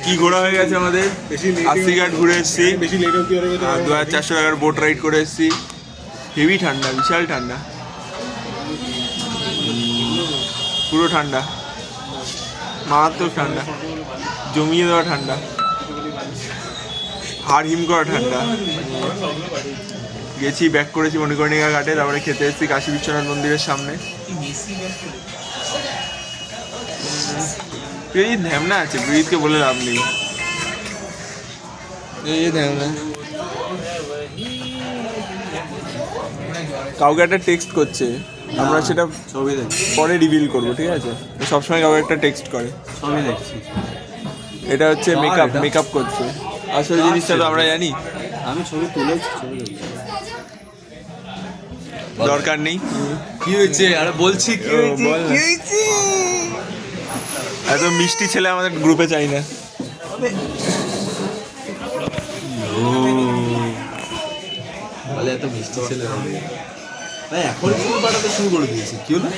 কি ঘোরা হয়ে গেছে আমাদের, আশি ঘাট ঘুরে এসেছি, বেশি লেট হতে পারে। 2400 টাকার বোট রাইড করে এসেছি। হেভি ঠান্ডা, বিশাল ঠান্ডা, পুরো ঠান্ডা, মারাত্মক ঠান্ডা, জমিয়ে দেওয়া ঠান্ডা, হাড় হিম করা ঠান্ডা। গেছি, ব্যাক করেছি মণিকর্ণিকা ঘাটে, তারপরে খেতে এসেছি কাশী বিশ্বনাথ মন্দিরের সামনে। প্রীত ধ্যামনা আছে, প্রীতকে বলে লাভ নেই। কাউকে একটা টেক্সট করছে, আমরা সেটা ছবি দেখছি, পরে রিভিল করবো, ঠিক আছে? সবসময় কাউকে একটা টেক্সট করে। ছবি দেখছি। এটা হচ্ছে মেকআপ করছে, আসল জিনিসটা তো আমরা জানি। আমি ছবি তুলেছি, ছবি দেখছি। দরকার নেই। কি হয়েছে? আরে বলছি কি হয়েছে, বল না। কি হয়েছে? এত মিষ্টি ছেলে আমাদের গ্রুপে চাই না। বলে এত মিষ্টি ছেলে হবে। ভাই এখন শুরু পাঠাতে শুরু করে দিয়েছে, কি হলো?